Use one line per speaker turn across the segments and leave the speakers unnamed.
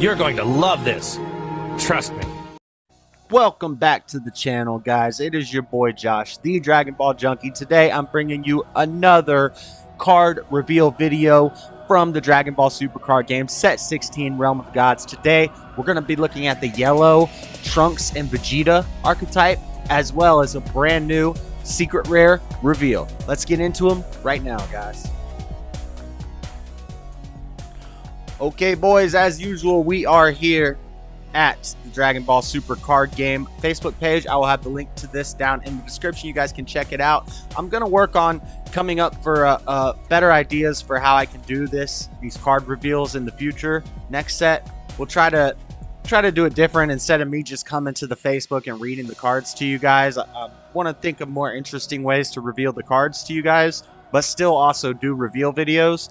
You're going to love this. Trust me.
Welcome back to the channel, guys. It is your boy Josh, the Dragon Ball Junkie. Today I'm bringing you another card reveal video from the Dragon Ball Super Card Game, Set 16, Realm of Gods. Today we're going to be looking at the yellow Trunks and Vegeta archetype, as well as a brand new secret rare reveal. Let's get into them right now, guys. Okay, boys, as usual, we are here at the Dragon Ball Super Card Game Facebook page. I will have the link to this down in the description. You guys can check it out. I'm going to work on coming up for better ideas for how I can do these card reveals in the future. Next set, we'll try to do it different. Instead of me just coming to the Facebook and reading the cards to you guys, I want to think of more interesting ways to reveal the cards to you guys, but still also do reveal videos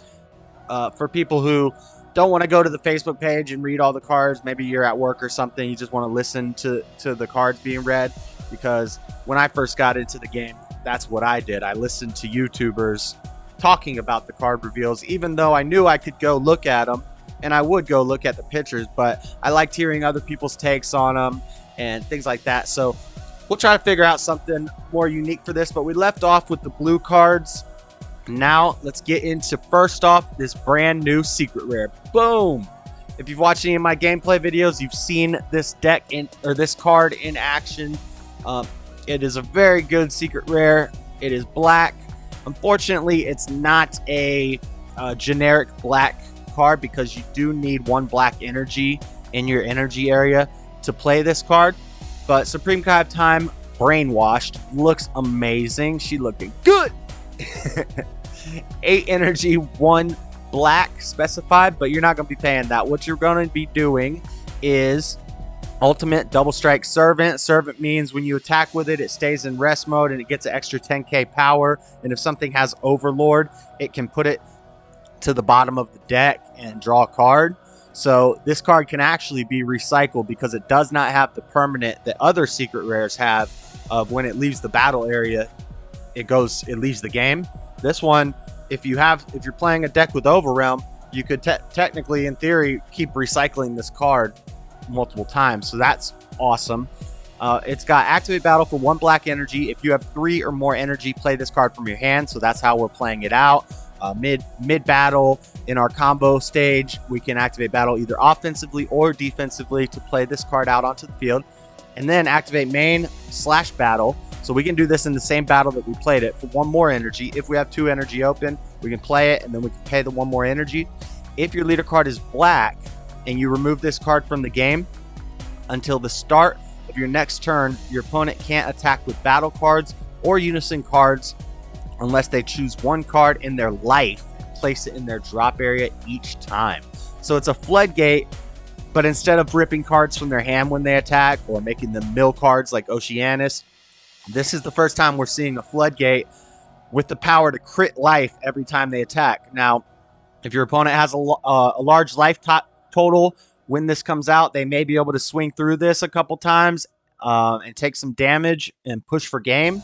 for people who don't want to go to the Facebook page and read all the cards. Maybe you're at work or something, you just want to listen to the cards being read. Because when I first got into the game, that's what I did. I listened to YouTubers talking about the card reveals, even though I knew I could go look at them, and I would go look at the pictures, but I liked hearing other people's takes on them and things like that. So we'll try to figure out something more unique for this, but we left off with the blue cards. Now let's get into, first off, this brand new secret rare. Boom! If you've watched any of my gameplay videos, you've seen this deck this card in action. It is a very good secret rare. It is black. Unfortunately, it's not a generic black card, because you do need one black energy in your energy area to play this card. But Supreme Kai of Time, brainwashed, looks amazing. She looking good. 8 energy, 1 black specified, but you're not going to be paying that. What you're going to be doing is ultimate double strike servant. Servant means when you attack with it, it stays in rest mode and it gets an extra 10k power. And if something has overlord, it can put it to the bottom of the deck and draw a card. So this card can actually be recycled, because it does not have the permanent that other secret rares have of when it leaves the battle area, it leaves the game. This one, if you're playing a deck with Overrealm, you could technically, in theory, keep recycling this card multiple times. So that's awesome. It's got activate battle for 1 black energy. If you have 3 or more energy, play this card from your hand. So that's how we're playing it out. Mid battle, in our combo stage, we can activate battle either offensively or defensively to play this card out onto the field. And then activate main / battle. So we can do this in the same battle that we played it for 1 more energy. If we have 2 energy open, we can play it, and then we can pay the 1 more energy. If your leader card is black and you remove this card from the game, until the start of your next turn, your opponent can't attack with battle cards or unison cards unless they choose 1 card in their life and place it in their drop area each time. So it's a floodgate, but instead of ripping cards from their hand when they attack or making them mill cards like Oceanus, this is the first time we're seeing a floodgate with the power to crit life every time they attack. Now, if your opponent has a large life total when this comes out, they may be able to swing through this a couple times and take some damage and push for game.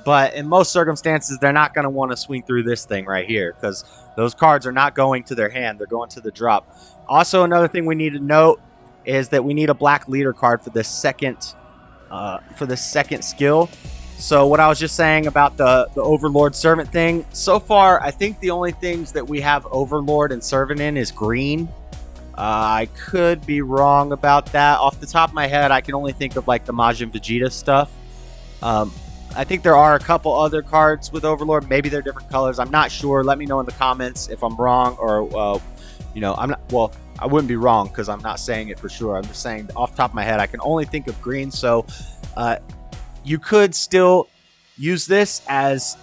But in most circumstances, they're not going to want to swing through this thing right here, because those cards are not going to their hand. They're going to the drop. Also, another thing we need to note is that we need a black leader card for this second skill. So what I was just saying about the Overlord Servant thing, so far I think the only things that we have Overlord and Servant in is green. I could be wrong about that. Off the top of my head, I can only think of like the Majin Vegeta stuff. I think there are a couple other cards with Overlord. Maybe they're different colors. I'm not sure. Let me know in the comments if I'm wrong, or you know, I'm not. Well, I wouldn't be wrong because I'm not saying it for sure. I'm just saying off the top of my head, I can only think of green. So you could still use this as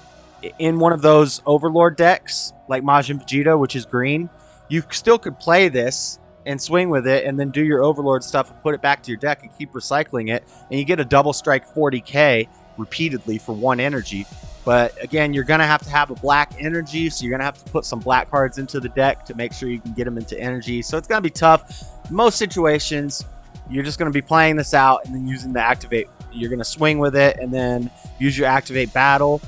in one of those Overlord decks like Majin Vegeta, which is green. You still could play this and swing with it and then do your Overlord stuff and put it back to your deck and keep recycling it, and you get a double strike 40k repeatedly for 1 energy. But again, you're going to have a black energy, so you're going to have to put some black cards into the deck to make sure you can get them into energy. So it's going to be tough. Most situations, you're just going to be playing this out and then using the activate. You're going to swing with it and then use your activate battle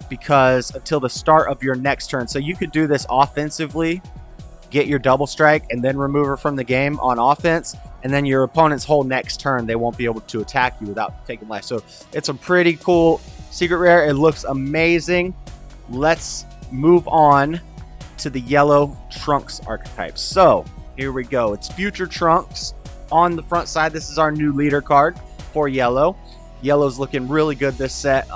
because until the start of your next turn. So you could do this offensively, get your double strike and then remove her from the game on offense, and then your opponent's whole next turn they won't be able to attack you without taking life. So it's a pretty cool secret rare. It looks amazing. Let's move on to the yellow Trunks archetype. So here we go. It's Future Trunks on the front side. This is our new leader card for yellow. Yellow's looking really good this set.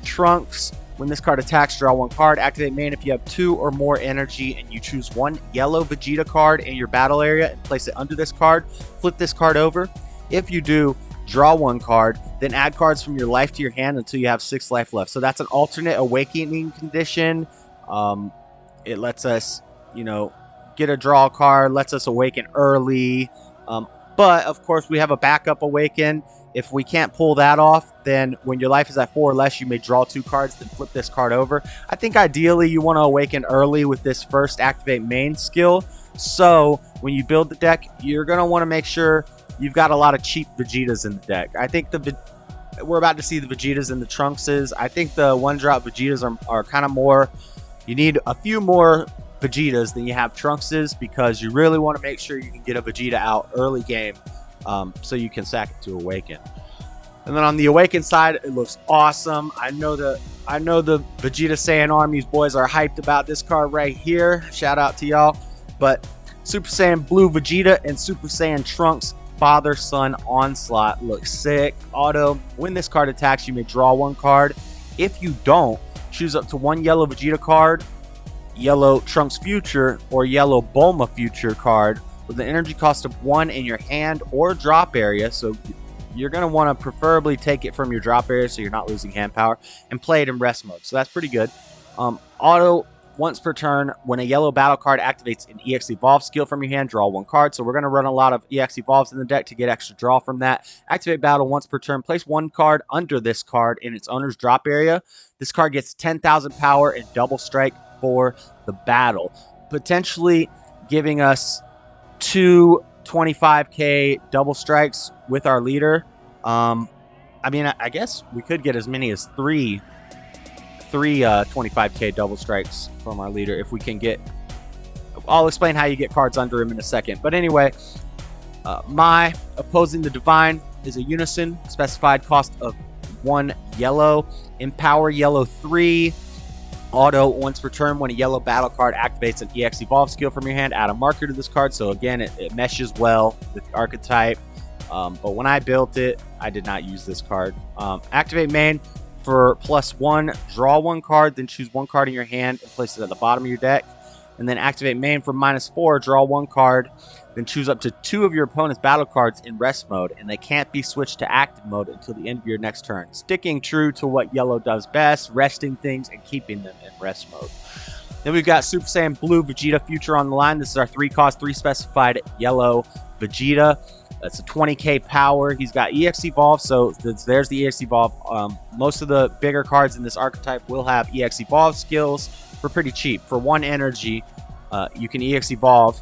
Trunks, when this card attacks, draw one card. Activate main if you have 2 or more energy and you choose one yellow Vegeta card in your battle area and place it under this card. Flip this card over. If you do, draw one card, then add cards from your life to your hand until you have 6 life left. So that's an alternate awakening condition. It lets us, you know, get a draw card, lets us awaken early. But of course we have a backup awaken. If we can't pull that off, then when your life is at 4 or less, you may draw 2 cards, then flip this card over. I think ideally you want to awaken early with this first activate main skill. So when you build the deck, you're going to want to make sure you've got a lot of cheap Vegetas in the deck. I think we're about to see the Vegetas and the Trunkses. I think the 1-drop Vegetas are kind of more, you need a few more Vegetas than you have Trunkses, because you really want to make sure you can get a Vegeta out early game. So you can sack it to awaken. And then on the awaken side, it looks awesome. I know the Vegeta Saiyan armies boys are hyped about this card right here. Shout out to y'all. But Super Saiyan Blue Vegeta and Super Saiyan Trunks Father Son Onslaught looks sick. Auto, when this card attacks, you may draw 1 card. If you don't, choose up to 1 yellow Vegeta card, yellow Trunks Future, or yellow Bulma Future card with an energy cost of 1 in your hand or drop area. So you're going to want to preferably take it from your drop area so you're not losing hand power, and play it in rest mode. So that's pretty good. Auto, once per turn, when a yellow battle card activates an EX Evolve skill from your hand, draw 1 card. So we're going to run a lot of EX Evolves in the deck to get extra draw from that. Activate battle once per turn. Place 1 card under this card in its owner's drop area. This card gets 10,000 power and double strike for the battle, potentially giving us 2 25k double strikes with our leader. I mean, I guess we could get as many as 3 25k double strikes from our leader if we can get. I'll explain how you get cards under him in a second. But anyway, my opposing the divine is a unison, specified cost of 1 yellow. Empower yellow 3. Auto, once per turn, when a yellow battle card activates an EX Evolve skill from your hand, add a marker to this card. So again, it meshes well with the archetype. But when I built it, I did not use this card. Activate main for +1, draw 1 card, then choose 1 card in your hand and place it at the bottom of your deck. And then activate main for -4, draw 1 card, then choose up to 2 of your opponent's battle cards in rest mode, and they can't be switched to active mode until the end of your next turn. Sticking true to what yellow does best, resting things and keeping them in rest mode. Then we've got Super Saiyan Blue Vegeta Future on the line. This is our 3-cost, 3 specified yellow Vegeta. That's a 20k power. He's got EX Evolve, so there's the EX Evolve. Most of the bigger cards in this archetype will have EX Evolve skills for pretty cheap. For 1 energy, you can EX Evolve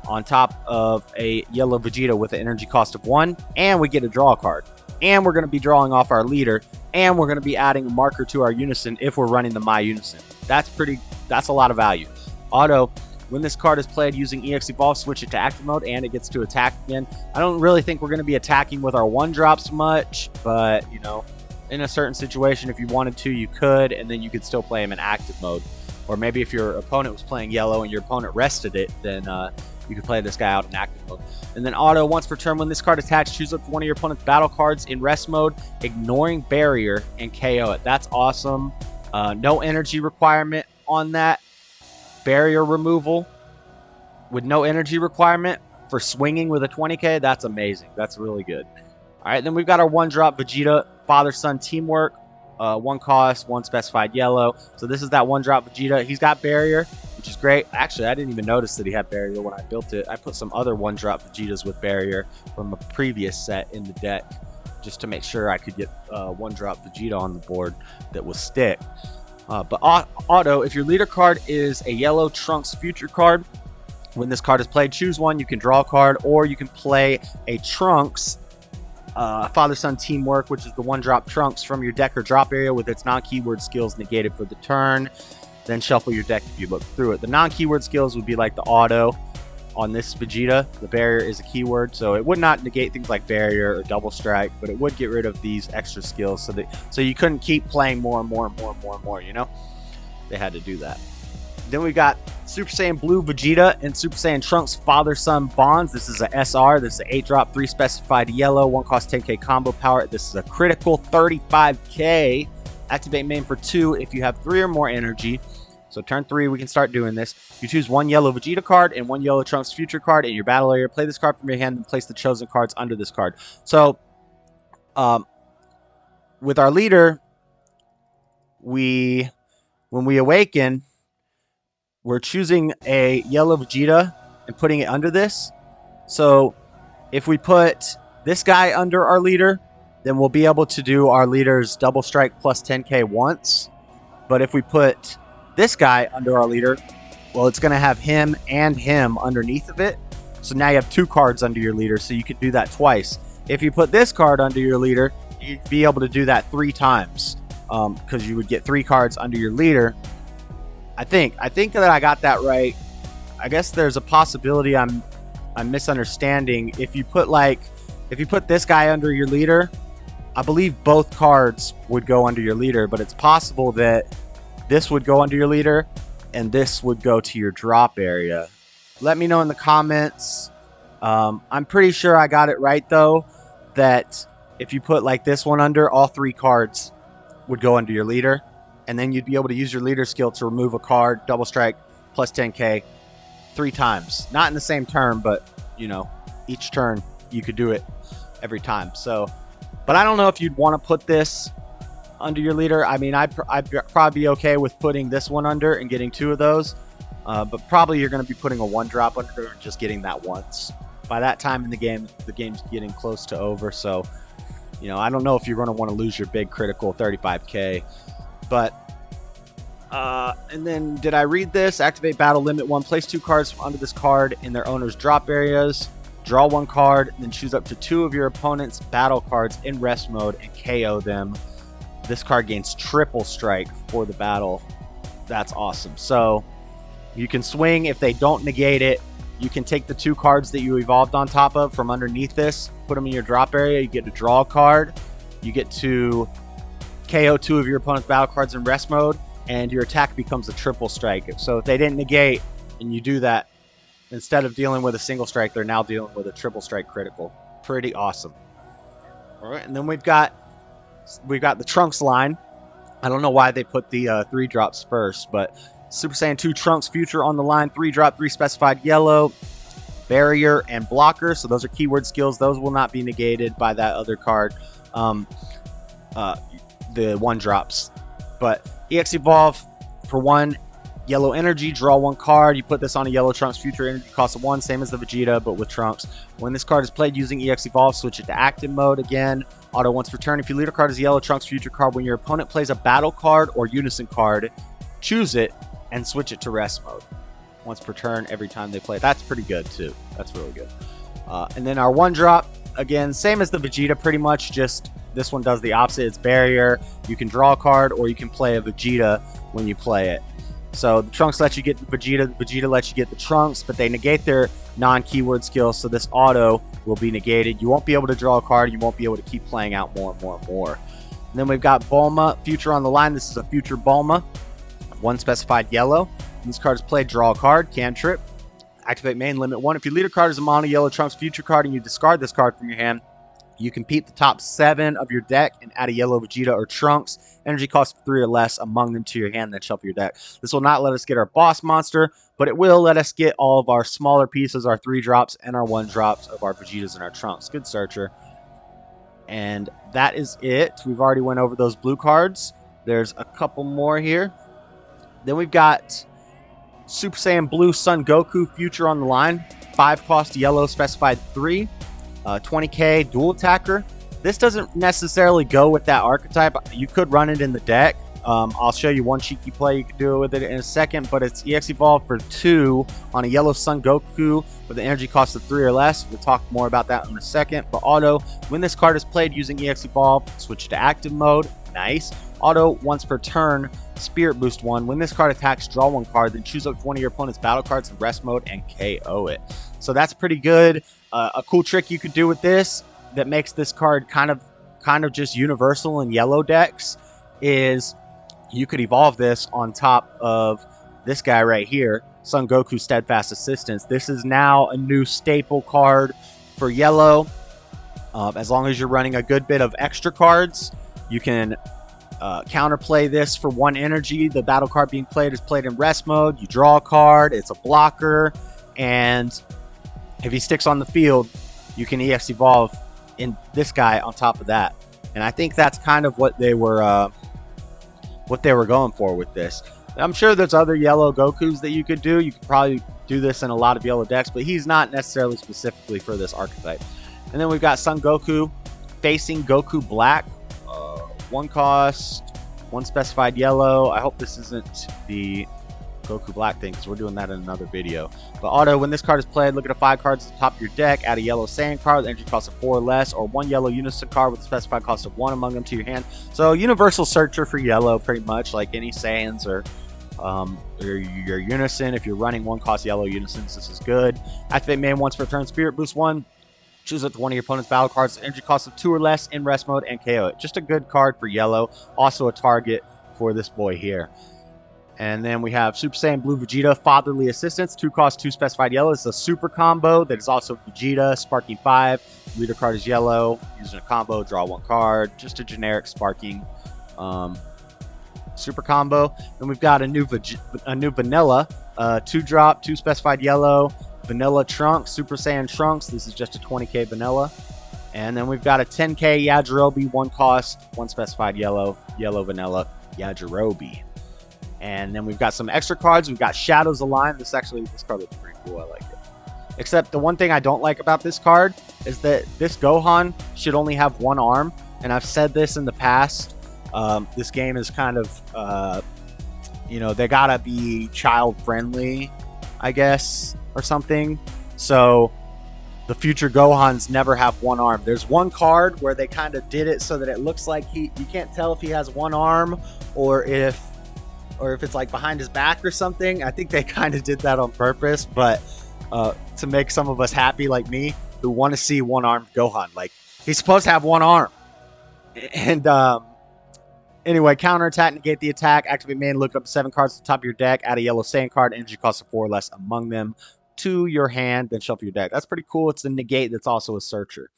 on top of a yellow Vegeta with an energy cost of 1, and we get a draw card. And we're going to be drawing off our leader, and we're going to be adding a marker to our unison if we're running the My Unison. That's a lot of value. Auto, when this card is played using EX Evolve, switch it to active mode, and it gets to attack again. I don't really think we're going to be attacking with our 1-drops much, but, you know, in a certain situation, if you wanted to, you could, and then you could still play him in active mode. Or maybe if your opponent was playing yellow and your opponent rested it, then you could play this guy out in active mode. And then auto, once per turn, when this card attacks, choose up one of your opponent's battle cards in rest mode, ignoring barrier, and KO it. That's awesome. No energy requirement on that. Barrier removal with no energy requirement for swinging with a 20k. That's amazing. That's really good. All right, then we've got our 1-drop Vegeta Father-Son Teamwork. 1 cost, 1 specified yellow. So this is that 1-drop Vegeta. He's got barrier, which is great. Actually, I didn't even notice that he had barrier when I built it. I put some other 1-drop Vegetas with barrier from a previous set in the deck just to make sure I could get 1-drop Vegeta on the board that will stick. But auto, if your leader card is a yellow Trunks Future card, when this card is played, choose one. You can draw a card, or you can play a Trunks Father-Son Teamwork, which is the 1-drop Trunks from your deck or drop area with its non-keyword skills negated for the turn. Then shuffle your deck if you look through it. The non-keyword skills would be like the auto. on this Vegeta. The barrier is a keyword, so it would not negate things like barrier or double strike, but it would get rid of these extra skills so you couldn't keep playing more and more and more and more and more, you know? They had to do that. Then we got Super Saiyan Blue Vegeta and Super Saiyan Trunks father-son bonds. This is a SR. This is an 8-drop, 3 specified yellow, 1 cost 10k combo power. This is a critical 35k. Activate main for 2 if you have 3 or more energy. So turn 3, we can start doing this. You choose 1 yellow Vegeta card and 1 yellow Trunks future card in your battle area. Play this card from your hand and place the chosen cards under this card. So, with our leader, when we awaken, we're choosing a yellow Vegeta and putting it under this. So if we put this guy under our leader, then we'll be able to do our leader's double strike plus 10k once. But if we put this guy under our leader, well, it's going to have him and him underneath of it. So now you have 2 cards under your leader, so you could do that twice. If you put this card under your leader, you'd be able to do that 3 times, because you would get 3 cards under your leader. I think that I got that right. I guess there's a possibility I'm misunderstanding. If you put this guy under your leader, I believe both cards would go under your leader, but it's possible that this would go under your leader and this would go to your drop area. Let me know in the comments. I'm pretty sure I got it right though, that if you put like this one under, all 3 cards would go under your leader. And then you'd be able to use your leader skill to remove a card, double strike, plus 10k 3 times. Not in the same turn, but, you know, each turn you could do it every time. So, but I don't know if you'd want to put this under your leader. I mean, I'd probably be okay with putting this one under and getting 2 of those. But probably you're going to be putting a 1-drop under and just getting that once. By that time in the game, the game's getting close to over. So, you know, I don't know if you're going to want to lose your big critical 35k. But, and then did I read this? Activate battle limit 1. Place 2 cards from under this card in their owner's drop areas. Draw 1 card, and then choose up to 2 of your opponent's battle cards in rest mode and KO them. This card gains triple strike for the battle. That's awesome. So you can swing if they don't negate it. You can take the 2 cards that you evolved on top of from underneath this, put them in your drop area. You get to draw a card. You get to KO 2 of your opponent's battle cards in rest mode, and your attack becomes a triple strike. So if they didn't negate and you do that, instead of dealing with a single strike, they're now dealing with a triple strike critical. Pretty awesome. All right, and then we've got the Trunks line. I don't know why they put the 3 drops first, but Super Saiyan 2 Trunks future on the line, 3-drop, 3 specified yellow, barrier and blocker. So those are keyword skills. Those will not be negated by that other card. The 1-drops. But EX Evolve for 1 yellow energy, draw 1 card. You put this on a yellow Trunks future energy cost of 1, same as the Vegeta, but with Trunks. When this card is played using EX Evolve, switch it to active mode again. Auto once per turn. If your leader card is a yellow Trunks future card, when your opponent plays a battle card or unison card, choose it and switch it to rest mode. Once per turn every time they play. That's pretty good too. That's really good. And then our 1-drop, again, same as the Vegeta pretty much, just this one does the opposite. It's barrier. You can draw a card or you can play a Vegeta when you play it. So the Trunks lets you get the Vegeta lets you get the Trunks, but they negate their non-keyword skills, so this auto will be negated. You won't be able to draw a card. You won't be able to keep playing out more and more and more. And then we've got Bulma, future on the line. This is a future Bulma, 1 specified yellow. When this card is played, draw a card, cantrip. Activate main, limit 1. If your leader card is a mono yellow Trunks future card and you discard this card from your hand, you can keep the top 7 of your deck and add a yellow Vegeta or Trunks. Energy cost 3 or less among them to your hand, then shuffle your deck. This will not let us get our boss monster, but it will let us get all of our smaller pieces, our 3-drops and our 1-drops of our Vegetas and our Trunks. Good searcher. And that is it. We've already went over those blue cards. There's a couple more here. Then we've got Super Saiyan Blue Son Goku future on the line. 5 cost yellow, specified 3. 20k dual attacker. This doesn't necessarily go with that archetype. You could run it in the deck. I'll show you one cheeky play you can do with it in a second, but it's EX Evolve for 2 on a yellow Son Goku with an energy cost of 3 or less. We'll talk more about that in a second. But auto, when this card is played using EX Evolve, switch to active mode. Nice. Auto, once per turn, Spirit Boost 1. When this card attacks, draw 1 card, then choose up to one of your opponent's battle cards in rest mode and KO it. So that's pretty good. A cool trick you could do with this that makes this card kind of just universal in yellow decks is you could evolve this on top of this guy right here, Son Goku Steadfast Assistance. This is now a new staple card for yellow. As long as you're running a good bit of extra cards, you can counterplay this for 1 energy. The battle card being played is played in rest mode. You draw a card, it's a blocker, and if he sticks on the field, you can EX evolve in this guy on top of that. And I think that's kind of what they were going for with this. I'm sure there's other yellow Gokus that you could do. You could probably do this in a lot of yellow decks, but he's not necessarily specifically for this archetype. And then we've got Son Goku facing Goku Black. 1 cost, 1 specified yellow. I hope this isn't the Goku Black thing because we're doing that in another video. But auto, when this card is played, look at the 5 cards at the top of your deck, add a yellow Saiyan card with energy cost of 4 or less, or 1 yellow Unison card with a specified cost of 1 among them to your hand. So universal searcher for yellow, pretty much like any Saiyans or your Unison. If you're running 1 cost yellow Unisons, this is good. Activate main once per turn. Spirit Boost 1. Choose up to one of your opponent's battle cards, energy cost of 2 or less in rest mode, and KO it. Just a good card for yellow. Also a target for this boy here. And then we have Super Saiyan Blue Vegeta, Fatherly Assistance. 2 cost, 2 specified yellow. It's a super combo that is also Vegeta, sparking 5. Leader card is yellow. Using a combo, draw 1 card. Just a generic sparking super combo. Then we've got a new vanilla. 2 drop, 2 specified yellow. Vanilla Trunks, Super Saiyan Trunks. This is just a 20k vanilla. And then we've got a 10k Yajirobe, 1 cost, 1 specified yellow vanilla Yajirobe. And then we've got some extra cards. We've got Shadows Align. This card looks pretty cool. I like it. Except the one thing I don't like about this card is that this Gohan should only have 1 arm. And I've said this in the past. This game is kind of, they gotta be child friendly, I guess, or something. So the future Gohans never have 1 arm. There's 1 card where they kind of did it so that it looks like you can't tell if he has 1 arm or if it's like behind his back or something. I think they kind of did that on purpose, but to make some of us happy like me who want to see 1-armed Gohan. Like, he's supposed to have 1 arm. And anyway, counterattack, negate the attack, activate main, look up 7 cards at the top of your deck, add a yellow Saiyan card, energy cost of 4 or less among them to your hand, then shuffle your deck. That's pretty cool. It's a negate that's also a searcher.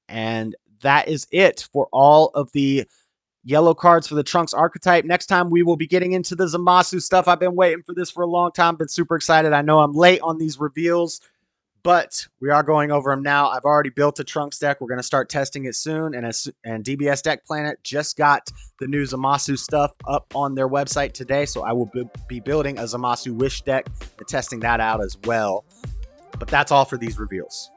And that is it for all of the yellow cards for the Trunks archetype. Next time we will be getting into the Zamasu stuff. I've been waiting for this for a long time. Been super excited. I know I'm late on these reveals, but we are going over them now. I've already built a Trunks deck. We're going to start testing it soon. And DBS Deck Planet just got the new Zamasu stuff up on their website today. So I will be building a Zamasu Wish deck and testing that out as well. But that's all for these reveals.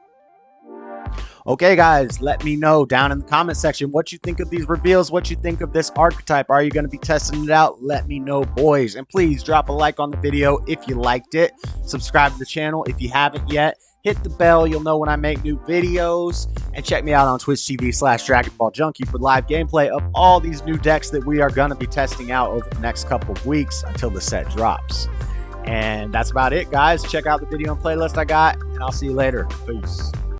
Okay, guys, let me know down in the comment section what you think of these reveals, what you think of this archetype. Are you going to be testing it out? Let me know, boys. And please drop a like on the video if you liked it. Subscribe to the channel if you haven't yet. Hit the bell. You'll know when I make new videos. And check me out on Twitch TV/Dragonball Junkie for live gameplay of all these new decks that we are going to be testing out over the next couple of weeks until the set drops. And that's about it, guys. Check out the video and playlist I got, and I'll see you later. Peace.